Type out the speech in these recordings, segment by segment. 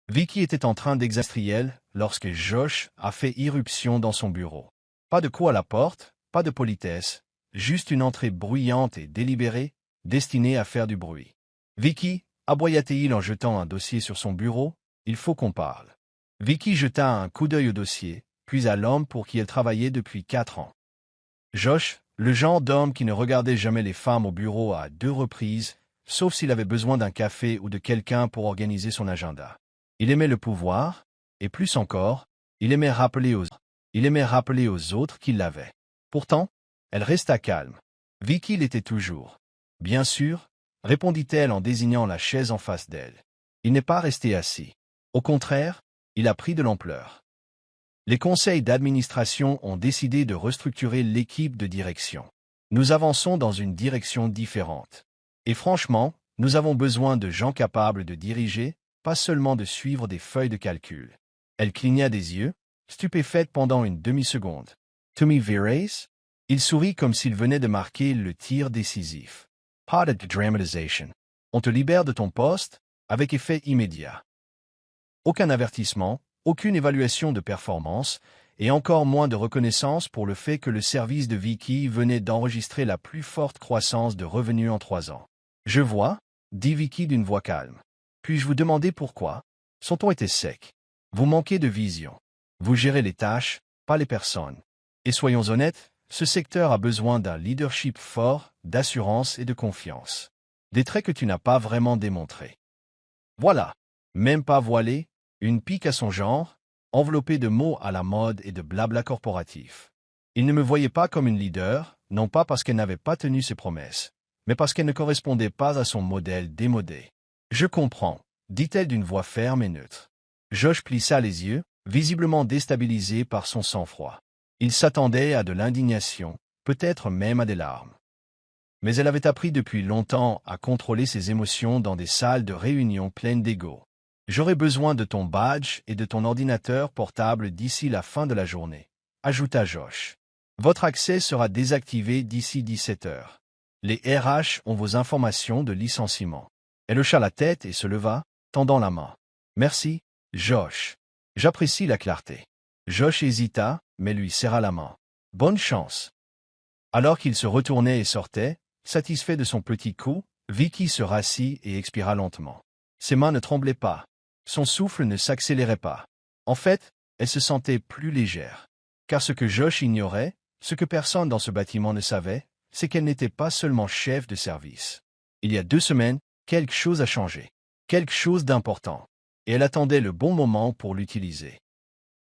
Vicky était en train d'extraire lorsque Josh a fait irruption dans son bureau. Pas de coup à la porte, pas de politesse, juste une entrée bruyante et délibérée, destinée à faire du bruit. Vicky, aboya-t-il en jetant un dossier sur son bureau, il faut qu'on parle. Vicky jeta un coup d'œil au dossier, puis à l'homme pour qui elle travaillait depuis 4 ans. Josh, le genre d'homme qui ne regardait jamais les femmes au bureau à 2 reprises, sauf s'il avait besoin d'un café ou de quelqu'un pour organiser son agenda. Il aimait le pouvoir, et plus encore, il aimait rappeler aux autres qu'il l'avait. Pourtant, elle resta calme. Vicky l'était toujours. Bien sûr, répondit-elle en désignant la chaise en face d'elle. Il n'est pas resté assis. Au contraire, il a pris de l'ampleur. Les conseils d'administration ont décidé de restructurer l'équipe de direction. Nous avançons dans une direction différente. Et franchement, nous avons besoin de gens capables de diriger, pas seulement de suivre des feuilles de calcul. Elle cligna des yeux, stupéfaite pendant une demi-seconde. Tommy Virace? Il sourit comme s'il venait de marquer le tir décisif. Pas de dramatisation. On te libère de ton poste, avec effet immédiat. Aucun avertissement, aucune évaluation de performance, et encore moins de reconnaissance pour le fait que le service de Vicky venait d'enregistrer la plus forte croissance de revenus en 3 ans. Je vois, dit Vicky d'une voix calme. Puis-je vous demander pourquoi? Son ton était sec. Vous manquez de vision. Vous gérez les tâches, pas les personnes. Et soyons honnêtes, ce secteur a besoin d'un leadership fort, d'assurance et de confiance. Des traits que tu n'as pas vraiment démontrés. Voilà, même pas voilé, une pique à son genre, enveloppée de mots à la mode et de blabla corporatif. Il ne me voyait pas comme une leader, non pas parce qu'elle n'avait pas tenu ses promesses, mais parce qu'elle ne correspondait pas à son modèle démodé. Je comprends, dit-elle d'une voix ferme et neutre. Josh plissa les yeux, visiblement déstabilisé par son sang-froid. Il s'attendait à de l'indignation, peut-être même à des larmes. Mais elle avait appris depuis longtemps à contrôler ses émotions dans des salles de réunion pleines d'ego. J'aurai besoin de ton badge et de ton ordinateur portable d'ici la fin de la journée, ajouta Josh. Votre accès sera désactivé d'ici 17 heures. Les RH ont vos informations de licenciement. Elle hocha la tête et se leva, tendant la main. Merci, Josh. J'apprécie la clarté. Josh hésita, mais lui serra la main. Bonne chance. Alors qu'il se retournait et sortait, satisfait de son petit coup, Vicky se rassit et expira lentement. Ses mains ne tremblaient pas. Son souffle ne s'accélérait pas. En fait, elle se sentait plus légère. Car ce que Josh ignorait, ce que personne dans ce bâtiment ne savait, c'est qu'elle n'était pas seulement chef de service. Il y a 2 semaines, quelque chose a changé. Quelque chose d'important. Et elle attendait le bon moment pour l'utiliser.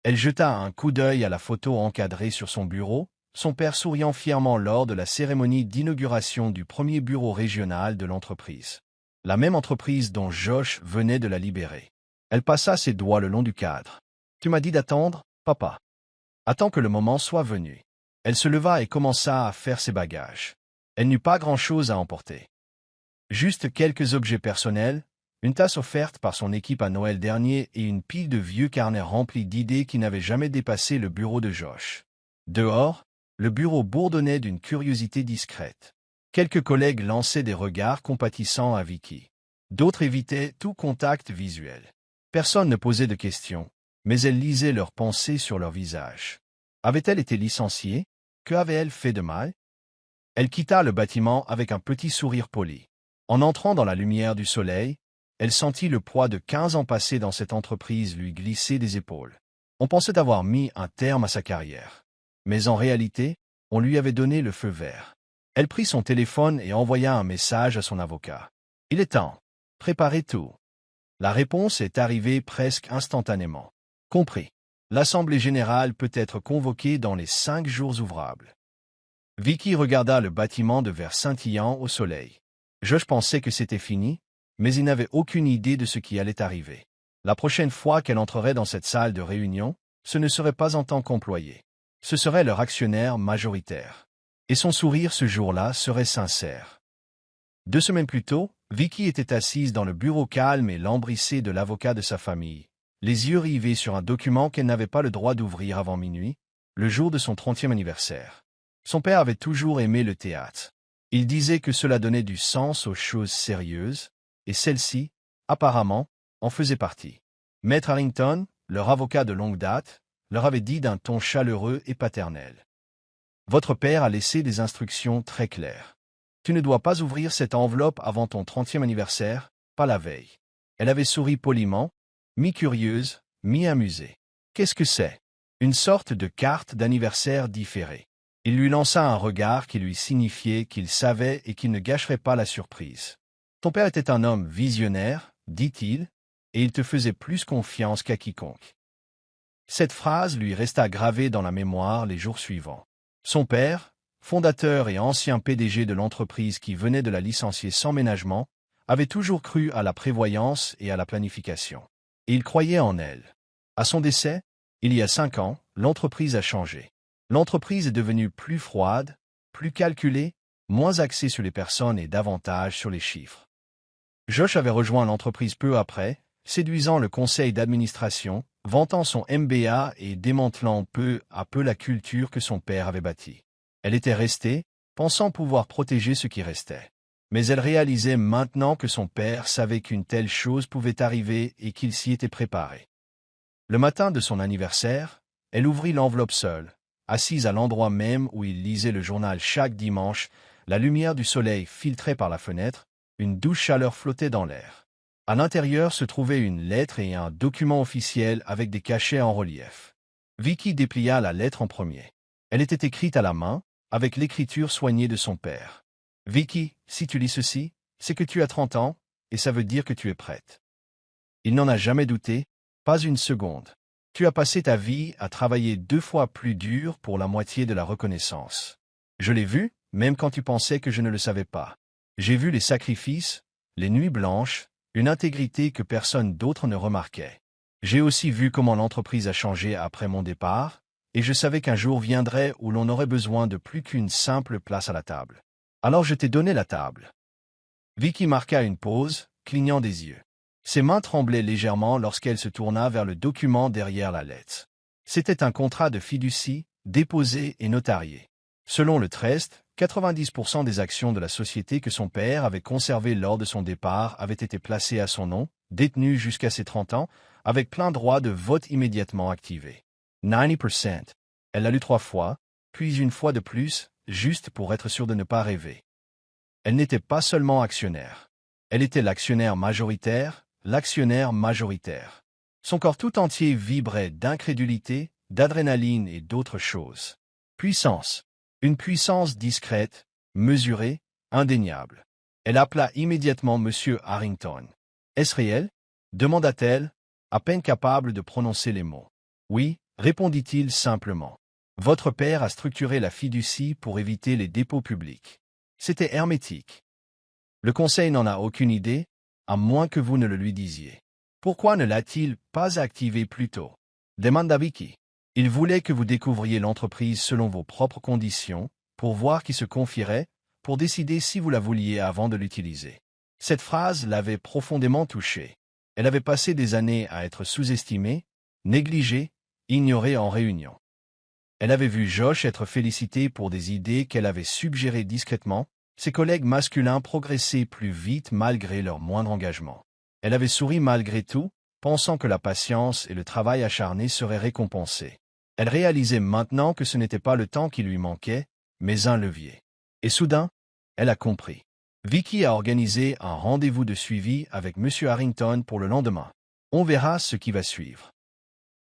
Elle jeta un coup d'œil à la photo encadrée sur son bureau, son père souriant fièrement lors de la cérémonie d'inauguration du premier bureau régional de l'entreprise. La même entreprise dont Josh venait de la libérer. Elle passa ses doigts le long du cadre. « Tu m'as dit d'attendre, papa. Attends que le moment soit venu. » Elle se leva et commença à faire ses bagages. Elle n'eut pas grand-chose à emporter. Juste quelques objets personnels, une tasse offerte par son équipe à Noël dernier et une pile de vieux carnets remplis d'idées qui n'avaient jamais dépassé le bureau de Josh. Dehors, le bureau bourdonnait d'une curiosité discrète. Quelques collègues lançaient des regards compatissants à Vicky. D'autres évitaient tout contact visuel. Personne ne posait de questions, mais elle lisait leurs pensées sur leur visage. Avait-elle été licenciée? Que avait-elle fait de mal? Elle quitta le bâtiment avec un petit sourire poli. En entrant dans la lumière du soleil, elle sentit le poids de 15 ans passés dans cette entreprise lui glisser des épaules. On pensait avoir mis un terme à sa carrière. Mais en réalité, on lui avait donné le feu vert. Elle prit son téléphone et envoya un message à son avocat. « Il est temps. Préparez tout. » La réponse est arrivée presque instantanément. « Compris. L'Assemblée générale peut être convoquée dans les 5 jours ouvrables. » Vicky regarda le bâtiment de verre scintillant au soleil. Josh pensait que c'était fini, mais il n'avait aucune idée de ce qui allait arriver. La prochaine fois qu'elle entrerait dans cette salle de réunion, ce ne serait pas en tant qu'employée. Ce serait leur actionnaire majoritaire. Et son sourire ce jour-là serait sincère. 2 semaines plus tôt, Vicky était assise dans le bureau calme et lambrissé de l'avocat de sa famille, les yeux rivés sur un document qu'elle n'avait pas le droit d'ouvrir avant minuit, le jour de son 30e anniversaire. Son père avait toujours aimé le théâtre. Il disait que cela donnait du sens aux choses sérieuses, et celle-ci, apparemment, en faisait partie. Maître Harrington, leur avocat de longue date, leur avait dit d'un ton chaleureux et paternel. Votre père a laissé des instructions très claires. Tu ne dois pas ouvrir cette enveloppe avant ton 30e anniversaire, pas la veille. Elle avait souri poliment, mi-curieuse, mi-amusée. Qu'est-ce que c'est? Une sorte de carte d'anniversaire différée. Il lui lança un regard qui lui signifiait qu'il savait et qu'il ne gâcherait pas la surprise. Ton père était un homme visionnaire, dit-il, et il te faisait plus confiance qu'à quiconque. Cette phrase lui resta gravée dans la mémoire les jours suivants. Son père, fondateur et ancien PDG de l'entreprise qui venait de la licencier sans ménagement, avait toujours cru à la prévoyance et à la planification. Et il croyait en elle. À son décès, il y a 5 ans, l'entreprise a changé. L'entreprise est devenue plus froide, plus calculée, moins axée sur les personnes et davantage sur les chiffres. Josh avait rejoint l'entreprise peu après, séduisant le conseil d'administration, vantant son MBA et démantelant peu à peu la culture que son père avait bâtie. Elle était restée, pensant pouvoir protéger ce qui restait. Mais elle réalisait maintenant que son père savait qu'une telle chose pouvait arriver et qu'il s'y était préparé. Le matin de son anniversaire, elle ouvrit l'enveloppe seule, assise à l'endroit même où il lisait le journal chaque dimanche, la lumière du soleil filtrait par la fenêtre, une douce chaleur flottait dans l'air. À l'intérieur se trouvait une lettre et un document officiel avec des cachets en relief. Vicky déplia la lettre en premier. Elle était écrite à la main, avec l'écriture soignée de son père. « Vicky, si tu lis ceci, c'est que tu as 30 ans, et ça veut dire que tu es prête. » Il n'en a jamais douté, pas une seconde. Tu as passé ta vie à travailler 2 fois plus dur pour la moitié de la reconnaissance. Je l'ai vu, même quand tu pensais que je ne le savais pas. J'ai vu les sacrifices, les nuits blanches, une intégrité que personne d'autre ne remarquait. J'ai aussi vu comment l'entreprise a changé après mon départ, et je savais qu'un jour viendrait où l'on aurait besoin de plus qu'une simple place à la table. Alors je t'ai donné la table. Vicky marqua une pause, clignant des yeux. Ses mains tremblaient légèrement lorsqu'elle se tourna vers le document derrière la lettre. C'était un contrat de fiducie, déposé et notarié. Selon le trust, 90% des actions de la société que son père avait conservées lors de son départ avaient été placées à son nom, détenues jusqu'à ses 30 ans, avec plein droit de vote immédiatement activé. 90%. Elle l'a lu 3 fois, puis une fois de plus, juste pour être sûre de ne pas rêver. Elle n'était pas seulement actionnaire. Elle était l'actionnaire majoritaire, l'actionnaire majoritaire. Son corps tout entier vibrait d'incrédulité, d'adrénaline et d'autres choses. Puissance. Une puissance discrète, mesurée, indéniable. Elle appela immédiatement M. Harrington. « Est-ce réel » demanda-t-elle, à peine capable de prononcer les mots. « Oui » répondit-il simplement. « Votre père a structuré la fiducie pour éviter les dépôts publics. C'était hermétique. Le conseil n'en a aucune idée, à moins que vous ne le lui disiez. Pourquoi ne l'a-t-il pas activé plus tôt » demanda Vicky. Il voulait que vous découvriez l'entreprise selon vos propres conditions, pour voir qui se confierait, pour décider si vous la vouliez avant de l'utiliser. Cette phrase l'avait profondément touchée. Elle avait passé des années à être sous-estimée, négligée, ignorée en réunion. Elle avait vu Josh être félicité pour des idées qu'elle avait suggérées discrètement, ses collègues masculins progressaient plus vite malgré leur moindre engagement. Elle avait souri malgré tout, pensant que la patience et le travail acharné seraient récompensés. Elle réalisait maintenant que ce n'était pas le temps qui lui manquait, mais un levier. Et soudain, elle a compris. Vicky a organisé un rendez-vous de suivi avec M. Harrington pour le lendemain. On verra ce qui va suivre.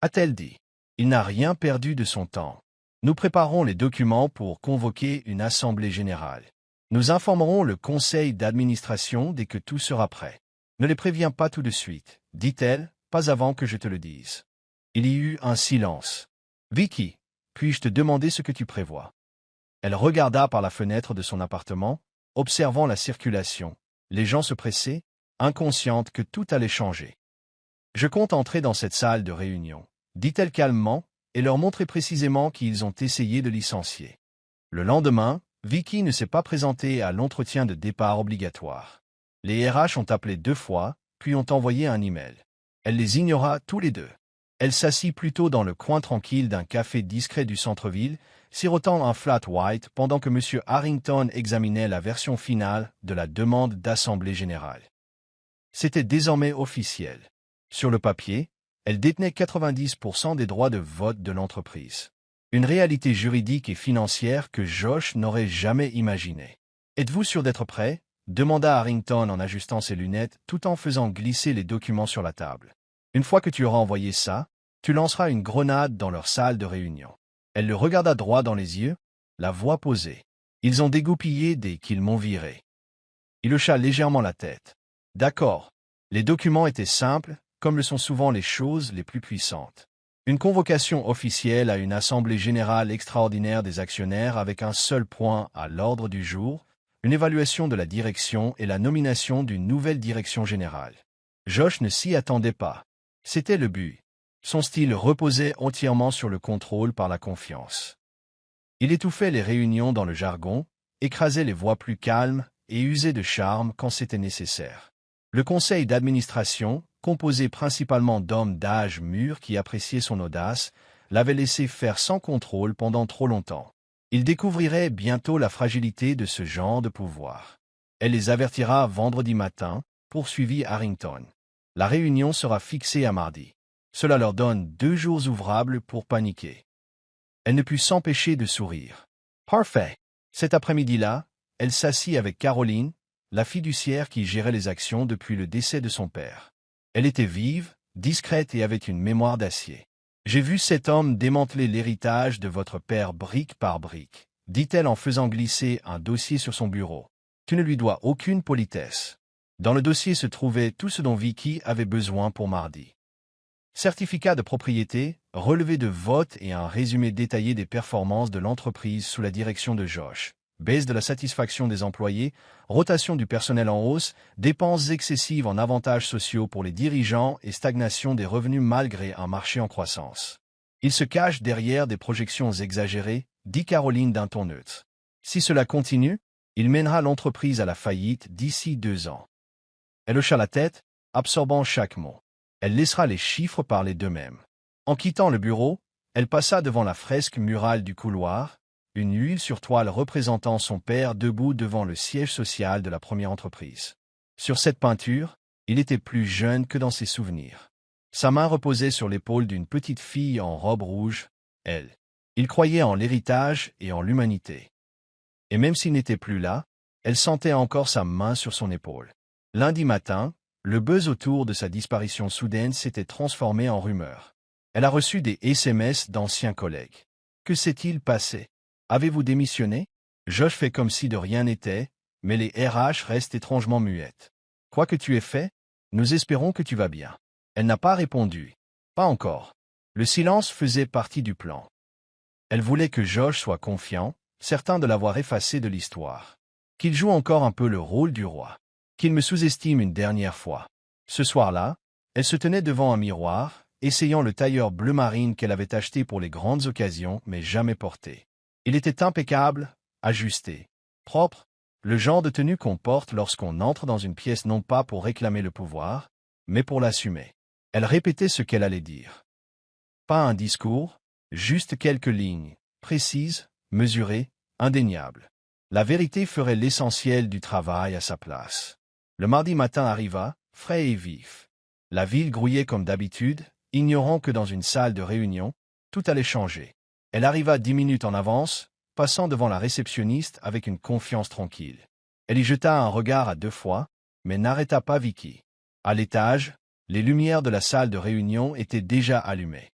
A-t-elle dit. Il n'a rien perdu de son temps. Nous préparons les documents pour convoquer une assemblée générale. Nous informerons le conseil d'administration dès que tout sera prêt. Ne les préviens pas tout de suite, dit-elle, pas avant que je te le dise. Il y eut un silence. Vicky, puis-je te demander ce que tu prévois? Elle regarda par la fenêtre de son appartement, observant la circulation. Les gens se pressaient, inconscientes que tout allait changer. Je compte entrer dans cette salle de réunion, dit-elle calmement, et leur montrer précisément qui ils ont essayé de licencier. Le lendemain, Vicky ne s'est pas présentée à l'entretien de départ obligatoire. Les RH ont appelé 2 fois, puis ont envoyé un email. Elle les ignora tous les 2. Elle s'assit plutôt dans le coin tranquille d'un café discret du centre-ville, sirotant un flat white pendant que M. Harrington examinait la version finale de la demande d'assemblée générale. C'était désormais officiel. Sur le papier, Elle détenait 90% des droits de vote de l'entreprise. Une réalité juridique et financière que Josh n'aurait jamais imaginée. Êtes-vous sûr d'être prêt? Demanda Harrington en ajustant ses lunettes tout en faisant glisser les documents sur la table. Une fois que tu auras envoyé ça, tu lanceras une grenade dans leur salle de réunion. Elle le regarda droit dans les yeux, la voix posée. Ils ont dégoupillé dès qu'ils m'ont viré. Il hocha légèrement la tête. D'accord. Les documents étaient simples, comme le sont souvent les choses les plus puissantes. Une convocation officielle à une assemblée générale extraordinaire des actionnaires avec un seul point à l'ordre du jour, une évaluation de la direction et la nomination d'une nouvelle direction générale. Josh ne s'y attendait pas. C'était le but. Son style reposait entièrement sur le contrôle par la confiance. Il étouffait les réunions dans le jargon, écrasait les voix plus calmes et usait de charme quand c'était nécessaire. Le conseil d'administration, composé principalement d'hommes d'âge mûr qui appréciaient son audace, l'avait laissé faire sans contrôle pendant trop longtemps. Il découvrirait bientôt la fragilité de ce genre de pouvoir. Elle les avertira vendredi matin, poursuivit Harrington. La réunion sera fixée à mardi. Cela leur donne 2 jours ouvrables pour paniquer. Elle ne put s'empêcher de sourire. Parfait. Cet après-midi-là, elle s'assit avec Caroline, la fiduciaire qui gérait les actions depuis le décès de son père. Elle était vive, discrète et avait une mémoire d'acier. J'ai vu cet homme démanteler l'héritage de votre père brique par brique, dit-elle en faisant glisser un dossier sur son bureau. Tu ne lui dois aucune politesse. Dans le dossier se trouvait tout ce dont Vicky avait besoin pour mardi. Certificat de propriété, relevé de vote et un résumé détaillé des performances de l'entreprise sous la direction de Josh. Baisse de la satisfaction des employés, rotation du personnel en hausse, dépenses excessives en avantages sociaux pour les dirigeants et stagnation des revenus malgré un marché en croissance. Il se cache derrière des projections exagérées, dit Caroline d'un ton neutre. Si cela continue, il mènera l'entreprise à la faillite d'ici 2 ans. Elle hocha la tête, absorbant chaque mot. Elle laissera les chiffres parler d'eux-mêmes. En quittant le bureau, elle passa devant la fresque murale du couloir, une huile sur toile représentant son père debout devant le siège social de la première entreprise. Sur cette peinture, il était plus jeune que dans ses souvenirs. Sa main reposait sur l'épaule d'une petite fille en robe rouge, elle. Il croyait en l'héritage et en l'humanité. Et même s'il n'était plus là, elle sentait encore sa main sur son épaule. Lundi matin, le buzz autour de sa disparition soudaine s'était transformé en rumeur. Elle a reçu des SMS d'anciens collègues. Que s'est-il passé? Avez-vous démissionné? Josh fait comme si de rien n'était, mais les RH restent étrangement muettes. Quoi que tu aies fait, nous espérons que tu vas bien. Elle n'a pas répondu. Pas encore. Le silence faisait partie du plan. Elle voulait que Josh soit confiant, certain de l'avoir effacé de l'histoire. Qu'il joue encore un peu le rôle du roi. Qu'il me sous-estime une dernière fois. Ce soir-là, elle se tenait devant un miroir, essayant le tailleur bleu marine qu'elle avait acheté pour les grandes occasions mais jamais porté. Il était impeccable, ajusté, propre, le genre de tenue qu'on porte lorsqu'on entre dans une pièce non pas pour réclamer le pouvoir, mais pour l'assumer. Elle répétait ce qu'elle allait dire. Pas un discours, juste quelques lignes, précises, mesurées, indéniables. La vérité ferait l'essentiel du travail à sa place. Le mardi matin arriva, frais et vif. La ville grouillait comme d'habitude, ignorant que dans une salle de réunion, tout allait changer. Elle arriva 10 minutes en avance, passant devant la réceptionniste avec une confiance tranquille. Elle y jeta un regard à 2 fois, mais n'arrêta pas Vicky. À l'étage, les lumières de la salle de réunion étaient déjà allumées.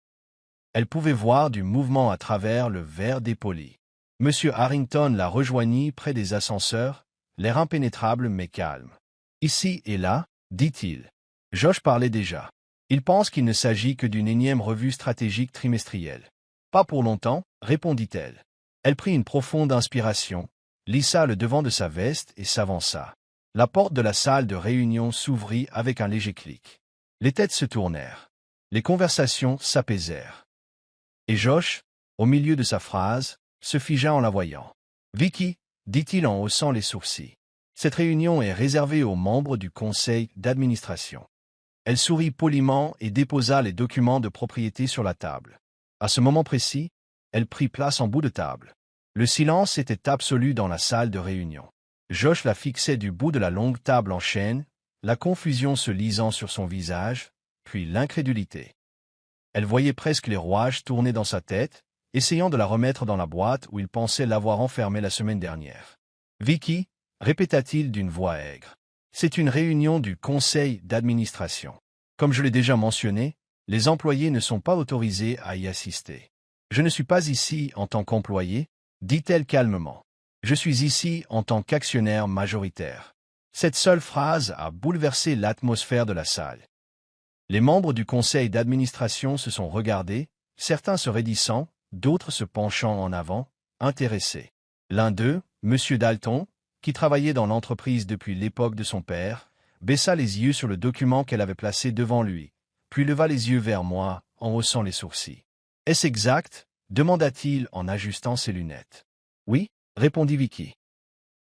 Elle pouvait voir du mouvement à travers le verre dépoli. Monsieur Harrington la rejoignit près des ascenseurs, l'air impénétrable mais calme. Ici et là, dit-il. Josh parlait déjà. Il pense qu'il ne s'agit que d'une énième revue stratégique trimestrielle. Pas pour longtemps, répondit-elle. Elle prit une profonde inspiration, lissa le devant de sa veste et s'avança. La porte de la salle de réunion s'ouvrit avec un léger clic. Les têtes se tournèrent. Les conversations s'apaisèrent. Et Josh, au milieu de sa phrase, se figea en la voyant. « Vicky, dit-il en haussant les sourcils. Cette réunion est réservée aux membres du conseil d'administration. » Elle sourit poliment et déposa les documents de propriété sur la table. À ce moment précis, elle prit place en bout de table. Le silence était absolu dans la salle de réunion. Josh la fixait du bout de la longue table en chêne, la confusion se lisant sur son visage, puis l'incrédulité. Elle voyait presque les rouages tourner dans sa tête, essayant de la remettre dans la boîte où il pensait l'avoir enfermée la semaine dernière. Vicky, répéta-t-il d'une voix aigre. C'est une réunion du conseil d'administration. Comme je l'ai déjà mentionné, les employés ne sont pas autorisés à y assister. Je ne suis pas ici en tant qu'employé, dit-elle calmement. Je suis ici en tant qu'actionnaire majoritaire. Cette seule phrase a bouleversé l'atmosphère de la salle. Les membres du conseil d'administration se sont regardés, certains se raidissant, d'autres se penchant en avant, intéressés. L'un d'eux, M. Dalton, qui travaillait dans l'entreprise depuis l'époque de son père, baissa les yeux sur le document qu'elle avait placé devant lui, puis leva les yeux vers moi en haussant les sourcils. « Est-ce exact ?» demanda-t-il en ajustant ses lunettes. « Oui » répondit Vicky.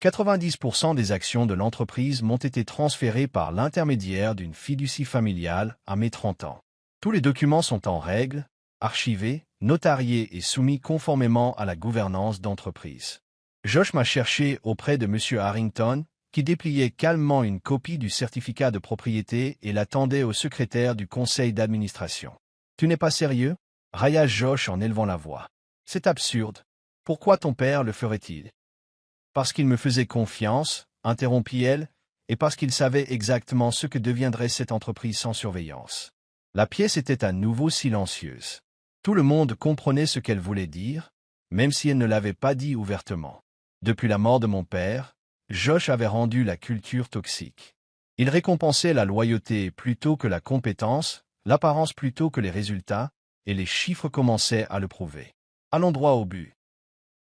90% des actions de l'entreprise m'ont été transférées par l'intermédiaire d'une fiducie familiale à mes 30 ans. Tous les documents sont en règle, archivés, notariés et soumis conformément à la gouvernance d'entreprise. Josh m'a cherché auprès de M. Harrington, qui dépliait calmement une copie du certificat de propriété et l'attendait au secrétaire du conseil d'administration. « Tu n'es pas sérieux ?» railla Josh en élevant la voix. « C'est absurde. Pourquoi ton père le ferait-il ?»« Parce qu'il me faisait confiance, interrompit-elle, et parce qu'il savait exactement ce que deviendrait cette entreprise sans surveillance. » La pièce était à nouveau silencieuse. Tout le monde comprenait ce qu'elle voulait dire, même si elle ne l'avait pas dit ouvertement. Depuis la mort de mon père, Josh avait rendu la culture toxique. Il récompensait la loyauté plutôt que la compétence, l'apparence plutôt que les résultats, et les chiffres commençaient à le prouver. Allons droit au but.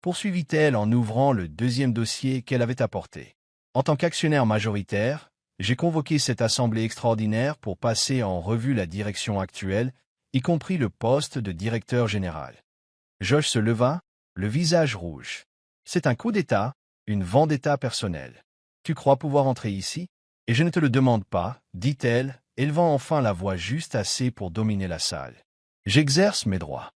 Poursuivit-elle en ouvrant le deuxième dossier qu'elle avait apporté. En tant qu'actionnaire majoritaire, j'ai convoqué cette assemblée extraordinaire pour passer en revue la direction actuelle, y compris le poste de directeur général. Josh se leva, le visage rouge. C'est un coup d'État, une vendetta personnelle. Tu crois pouvoir entrer ici? Et je ne te le demande pas, dit-elle, élevant enfin la voix juste assez pour dominer la salle. J'exerce mes droits.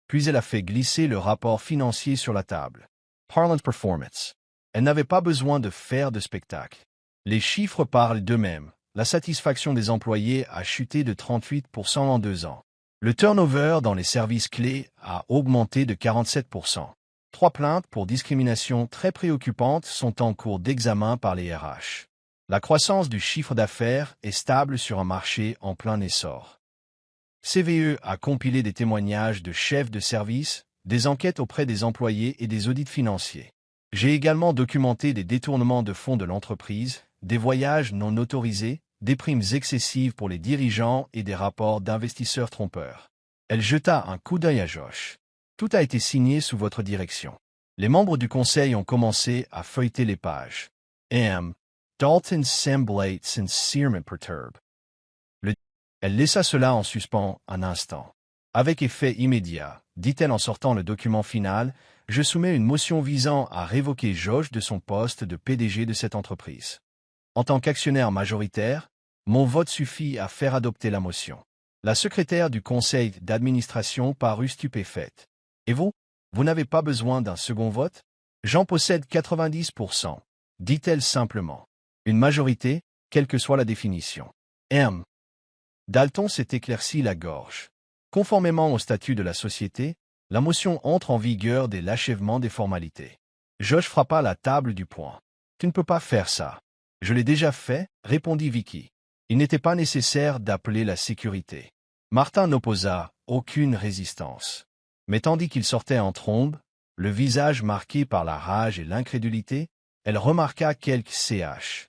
Puis elle a fait glisser le rapport financier sur la table. Parlant Performance. Elle n'avait pas besoin de faire de spectacle. Les chiffres parlent d'eux-mêmes. La satisfaction des employés a chuté de 38% en 2 ans. Le turnover dans les services clés a augmenté de 47%. 3 plaintes pour discrimination très préoccupantes sont en cours d'examen par les RH. La croissance du chiffre d'affaires est stable sur un marché en plein essor. CVE a compilé des témoignages de chefs de service, des enquêtes auprès des employés et des audits financiers. J'ai également documenté des détournements de fonds de l'entreprise, des voyages non autorisés, des primes excessives pour les dirigeants et des rapports d'investisseurs trompeurs. Elle jeta un coup d'œil à Josh. Tout a été signé sous votre direction. Les membres du conseil ont commencé à feuilleter les pages. M. Dalton semblait sincèrement perturbé. Elle laissa cela en suspens un instant. Avec effet immédiat, dit-elle en sortant le document final, je soumets une motion visant à révoquer Josh de son poste de PDG de cette entreprise. En tant qu'actionnaire majoritaire, mon vote suffit à faire adopter la motion. La secrétaire du conseil d'administration parut stupéfaite. Et vous? Vous n'avez pas besoin d'un second vote? J'en possède 90%, dit-elle simplement. Une majorité, quelle que soit la définition. M. Dalton s'est éclairci la gorge. Conformément au statut de la société, la motion entre en vigueur dès l'achèvement des formalités. Josh frappa la table du poing. Tu ne peux pas faire ça. Je l'ai déjà fait, répondit Vicky. Il n'était pas nécessaire d'appeler la sécurité. Martin n'opposa aucune résistance. Mais tandis qu'il sortait en trombe, le visage marqué par la rage et l'incrédulité, elle remarqua quelques CH.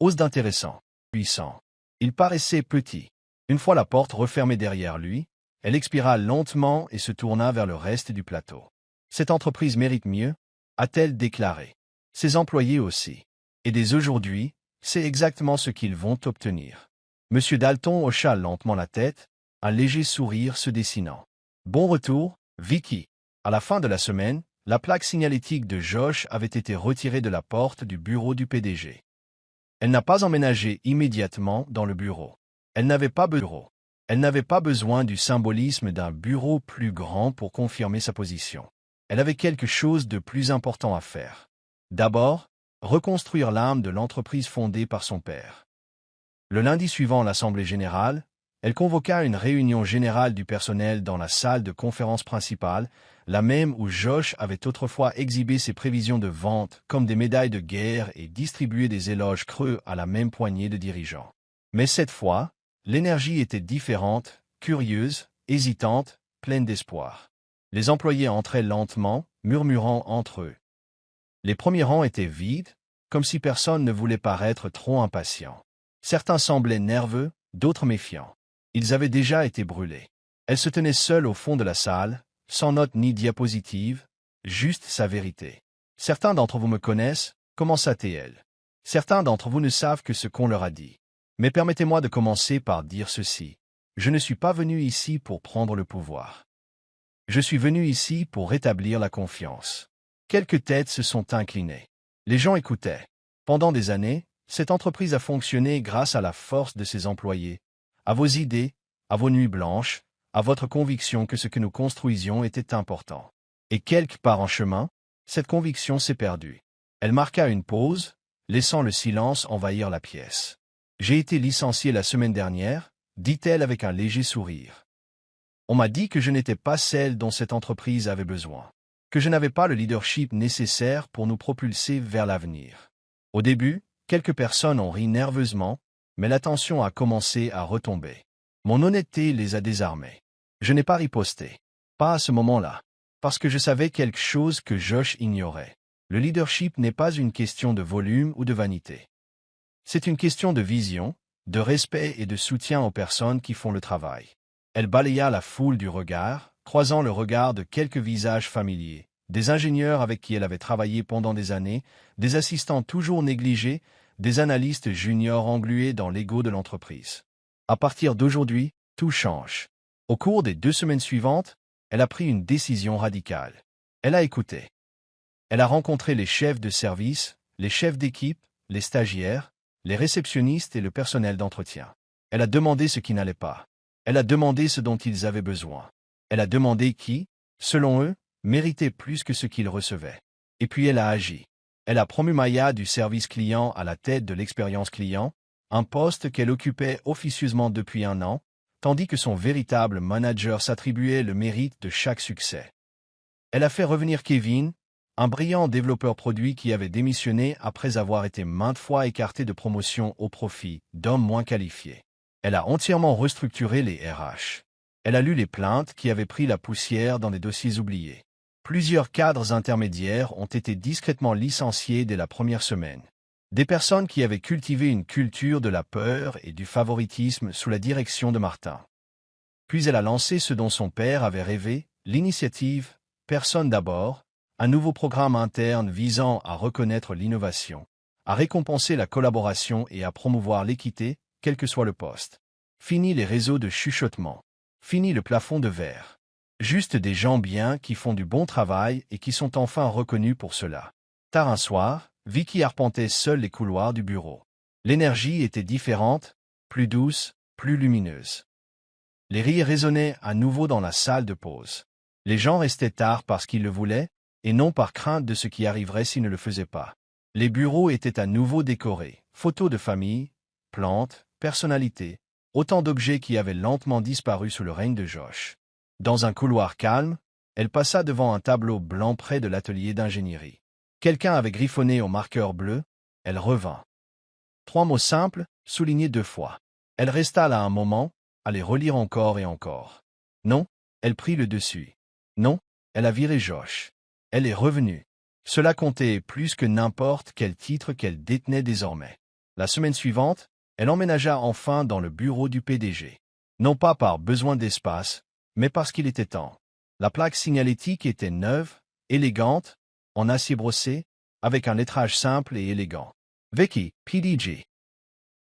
Ose d'intéressant, puissant. Il paraissait petit. Une fois la porte refermée derrière lui, elle expira lentement et se tourna vers le reste du plateau. Cette entreprise mérite mieux, a-t-elle déclaré. Ses employés aussi. Et dès aujourd'hui, c'est exactement ce qu'ils vont obtenir. M. Dalton hocha lentement la tête, un léger sourire se dessinant. Bon retour, Vicky. À la fin de la semaine, la plaque signalétique de Josh avait été retirée de la porte du bureau du PDG. Elle n'a pas emménagé immédiatement dans le bureau. Elle n'avait pas besoin du symbolisme d'un bureau plus grand pour confirmer sa position. Elle avait quelque chose de plus important à faire. D'abord, reconstruire l'âme de l'entreprise fondée par son père. Le lundi suivant l'Assemblée générale, Elle convoqua une réunion générale du personnel dans la salle de conférence principale, la même où Josh avait autrefois exhibé ses prévisions de vente comme des médailles de guerre et distribué des éloges creux à la même poignée de dirigeants. Mais cette fois, l'énergie était différente, curieuse, hésitante, pleine d'espoir. Les employés entraient lentement, murmurant entre eux. Les premiers rangs étaient vides, comme si personne ne voulait paraître trop impatient. Certains semblaient nerveux, d'autres méfiants. Ils avaient déjà été brûlés. Elle se tenait seule au fond de la salle, sans notes ni diapositive, juste sa vérité. Certains d'entre vous me connaissent, commença-t-elle. Certains d'entre vous ne savent que ce qu'on leur a dit. Mais permettez-moi de commencer par dire ceci. Je ne suis pas venu ici pour prendre le pouvoir. Je suis venu ici pour rétablir la confiance. Quelques têtes se sont inclinées. Les gens écoutaient. Pendant des années, cette entreprise a fonctionné grâce à la force de ses employés, à vos idées, à vos nuits blanches, à votre conviction que ce que nous construisions était important. Et quelque part en chemin, cette conviction s'est perdue. Elle marqua une pause, laissant le silence envahir la pièce. J'ai été licenciée la semaine dernière, dit-elle avec un léger sourire. On m'a dit que je n'étais pas celle dont cette entreprise avait besoin, que je n'avais pas le leadership nécessaire pour nous propulser vers l'avenir. Au début, quelques personnes ont ri nerveusement, mais la tension a commencé à retomber. Mon honnêteté les a désarmés. Je n'ai pas riposté. Pas à ce moment-là. Parce que je savais quelque chose que Josh ignorait. Le leadership n'est pas une question de volume ou de vanité. C'est une question de vision, de respect et de soutien aux personnes qui font le travail. Elle balaya la foule du regard, croisant le regard de quelques visages familiers, des ingénieurs avec qui elle avait travaillé pendant des années, des assistants toujours négligés, des analystes juniors englués dans l'ego de l'entreprise. À partir d'aujourd'hui, tout change. Au cours des 2 semaines suivantes, elle a pris une décision radicale. Elle a écouté. Elle a rencontré les chefs de service, les chefs d'équipe, les stagiaires, les réceptionnistes et le personnel d'entretien. Elle a demandé ce qui n'allait pas. Elle a demandé ce dont ils avaient besoin. Elle a demandé qui, selon eux, méritait plus que ce qu'ils recevaient. Et puis elle a agi. Elle a promu Maya du service client à la tête de l'expérience client, un poste qu'elle occupait officieusement depuis 1 an, tandis que son véritable manager s'attribuait le mérite de chaque succès. Elle a fait revenir Kevin, un brillant développeur produit qui avait démissionné après avoir été maintes fois écarté de promotion au profit d'hommes moins qualifiés. Elle a entièrement restructuré les RH. Elle a lu les plaintes qui avaient pris la poussière dans des dossiers oubliés. Plusieurs cadres intermédiaires ont été discrètement licenciés dès la première semaine. Des personnes qui avaient cultivé une culture de la peur et du favoritisme sous la direction de Martin. Puis elle a lancé ce dont son père avait rêvé, l'initiative « Personne d'abord », un nouveau programme interne visant à reconnaître l'innovation, à récompenser la collaboration et à promouvoir l'équité, quel que soit le poste. Fini les réseaux de chuchotement. Fini le plafond de verre. Juste des gens bien qui font du bon travail et qui sont enfin reconnus pour cela. Tard un soir, Vicky arpentait seule les couloirs du bureau. L'énergie était différente, plus douce, plus lumineuse. Les rires résonnaient à nouveau dans la salle de pause. Les gens restaient tard parce qu'ils le voulaient, et non par crainte de ce qui arriverait s'ils ne le faisaient pas. Les bureaux étaient à nouveau décorés, photos de famille, plantes, personnalités, autant d'objets qui avaient lentement disparu sous le règne de Josh. Dans un couloir calme, elle passa devant un tableau blanc près de l'atelier d'ingénierie. Quelqu'un avait griffonné au marqueur bleu, elle revint. 3 mots simples, soulignés 2 fois. Elle resta là un moment, à les relire encore et encore. Non, elle prit le dessus. Non, elle a viré Josh. Elle est revenue. Cela comptait plus que n'importe quel titre qu'elle détenait désormais. La semaine suivante, elle emménagea enfin dans le bureau du PDG. Non pas par besoin d'espace, mais parce qu'il était temps. La plaque signalétique était neuve, élégante, en acier brossé, avec un lettrage simple et élégant. Vicky, PDG.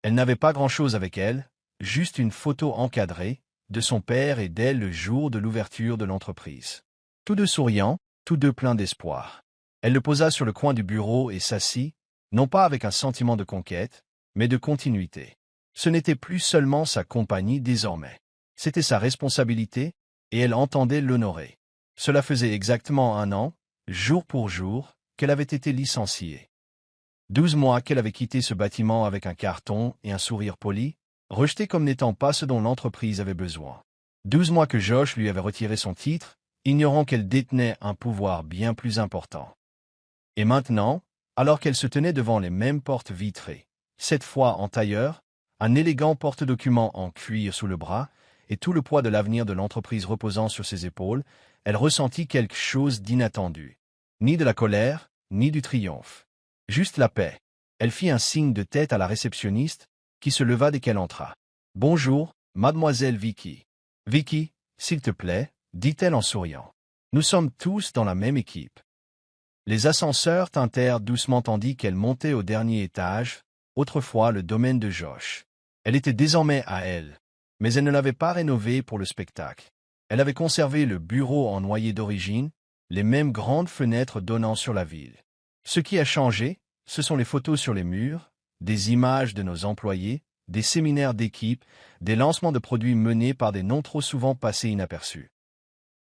Elle n'avait pas grand-chose avec elle, juste une photo encadrée, de son père et d'elle le jour de l'ouverture de l'entreprise. Tous deux souriants, tous deux pleins d'espoir. Elle le posa sur le coin du bureau et s'assit, non pas avec un sentiment de conquête, mais de continuité. Ce n'était plus seulement sa compagnie désormais. C'était sa responsabilité, et elle entendait l'honorer. Cela faisait exactement 1 an, jour pour jour, qu'elle avait été licenciée. 12 mois qu'elle avait quitté ce bâtiment avec un carton et un sourire poli, rejeté comme n'étant pas ce dont l'entreprise avait besoin. 12 mois que Josh lui avait retiré son titre, ignorant qu'elle détenait un pouvoir bien plus important. Et maintenant, alors qu'elle se tenait devant les mêmes portes vitrées, cette fois en tailleur, un élégant porte-document en cuir sous le bras, et tout le poids de l'avenir de l'entreprise reposant sur ses épaules, elle ressentit quelque chose d'inattendu. Ni de la colère, ni du triomphe. Juste la paix. Elle fit un signe de tête à la réceptionniste, qui se leva dès qu'elle entra. « Bonjour, mademoiselle Vicky. »« Vicky, s'il te plaît, » dit-elle en souriant. « Nous sommes tous dans la même équipe. » Les ascenseurs tintèrent doucement tandis qu'elle montait au dernier étage, autrefois le domaine de Josh. Elle était désormais à elle, mais elle ne l'avait pas rénové pour le spectacle. Elle avait conservé le bureau en noyer d'origine, les mêmes grandes fenêtres donnant sur la ville. Ce qui a changé, ce sont les photos sur les murs, des images de nos employés, des séminaires d'équipe, des lancements de produits menés par des noms trop souvent passés inaperçus.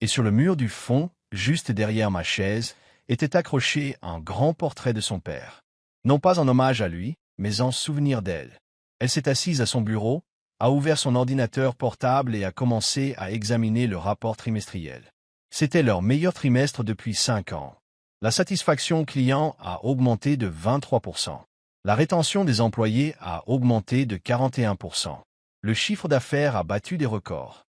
Et sur le mur du fond, juste derrière ma chaise, était accroché un grand portrait de son père. Non pas en hommage à lui, mais en souvenir d'elle. Elle s'est assise à son bureau, a ouvert son ordinateur portable et a commencé à examiner le rapport trimestriel. C'était leur meilleur trimestre depuis 5 ans. La satisfaction client a augmenté de 23%. La rétention des employés a augmenté de 41%. Le chiffre d'affaires a battu des records.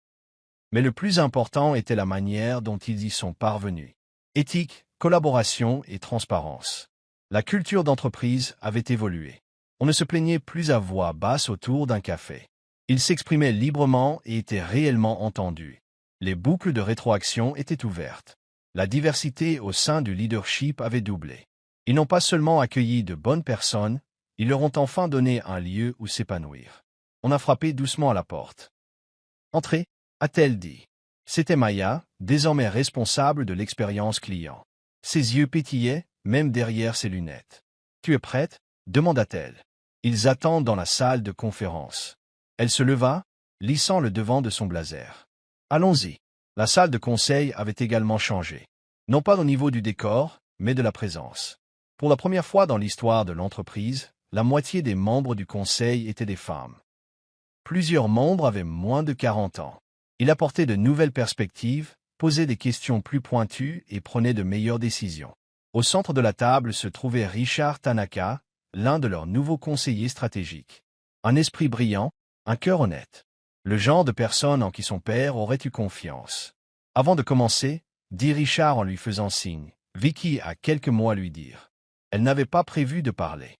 Mais le plus important était la manière dont ils y sont parvenus. Éthique, collaboration et transparence. La culture d'entreprise avait évolué. On ne se plaignait plus à voix basse autour d'un café. Ils s'exprimaient librement et étaient réellement entendus. Les boucles de rétroaction étaient ouvertes. La diversité au sein du leadership avait doublé. Ils n'ont pas seulement accueilli de bonnes personnes, ils leur ont enfin donné un lieu où s'épanouir. On a frappé doucement à la porte. « Entrez », a-t-elle dit. C'était Maya, désormais responsable de l'expérience client. Ses yeux pétillaient, même derrière ses lunettes. « Tu es prête ?» demanda-t-elle. « Ils attendent dans la salle de conférence. » Elle se leva, lissant le devant de son blazer. « Allons-y. » La salle de conseil avait également changé. Non pas au niveau du décor, mais de la présence. Pour la première fois dans l'histoire de l'entreprise, la moitié des membres du conseil étaient des femmes. Plusieurs membres avaient moins de 40 ans. Ils apportaient de nouvelles perspectives, posaient des questions plus pointues et prenaient de meilleures décisions. Au centre de la table se trouvait Richard Tanaka, l'un de leurs nouveaux conseillers stratégiques. Un esprit brillant, un cœur honnête. Le genre de personne en qui son père aurait eu confiance. Avant de commencer, dit Richard en lui faisant signe, Vicky a quelques mots à lui dire. Elle n'avait pas prévu de parler.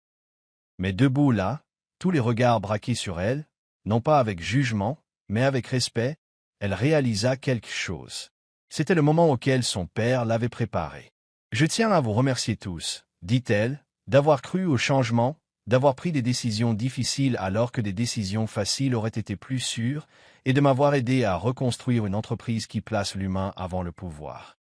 Mais debout là, tous les regards braqués sur elle, non pas avec jugement, mais avec respect, elle réalisa quelque chose. C'était le moment auquel son père l'avait préparé. « Je tiens à vous remercier tous, » dit-elle, « d'avoir cru au changement, d'avoir pris des décisions difficiles alors que des décisions faciles auraient été plus sûres, et de m'avoir aidé à reconstruire une entreprise qui place l'humain avant le pouvoir. »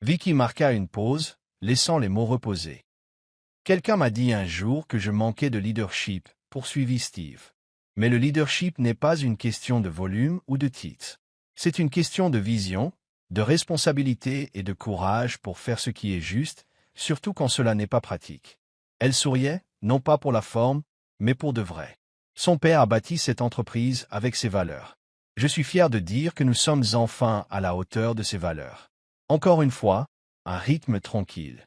Vicky marqua une pause, laissant les mots reposer. « Quelqu'un m'a dit un jour que je manquais de leadership, » poursuivit Steve. Mais le leadership n'est pas une question de volume ou de titre. C'est une question de vision, de responsabilité et de courage pour faire ce qui est juste, surtout quand cela n'est pas pratique. Elle souriait, non pas pour la forme, mais pour de vrai. Son père a bâti cette entreprise avec ses valeurs. Je suis fier de dire que nous sommes enfin à la hauteur de ces valeurs. Encore une fois, un rythme tranquille.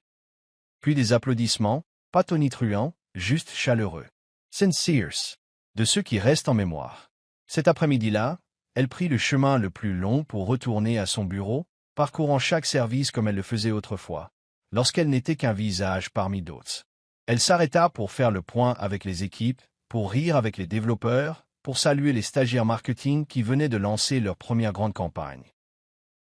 Puis des applaudissements, pas tonitruants, juste chaleureux. Sincere. De ceux qui restent en mémoire. Cet après-midi-là, elle prit le chemin le plus long pour retourner à son bureau, parcourant chaque service comme elle le faisait autrefois, lorsqu'elle n'était qu'un visage parmi d'autres. Elle s'arrêta pour faire le point avec les équipes, pour rire avec les développeurs, pour saluer les stagiaires marketing qui venaient de lancer leur première grande campagne.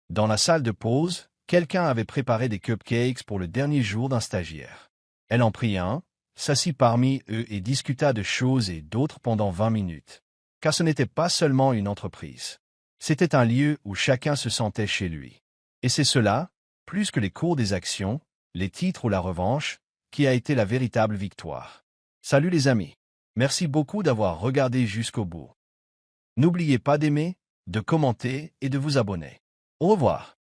Dans la salle de pause, quelqu'un avait préparé des cupcakes pour le dernier jour d'un stagiaire. Elle en prit un, s'assit parmi eux et discuta de choses et d'autres pendant 20 minutes. Car ce n'était pas seulement une entreprise. C'était un lieu où chacun se sentait chez lui. Et c'est cela, plus que les cours des actions, les titres ou la revanche, qui a été la véritable victoire. Salut les amis. Merci beaucoup d'avoir regardé jusqu'au bout. N'oubliez pas d'aimer, de commenter et de vous abonner. Au revoir.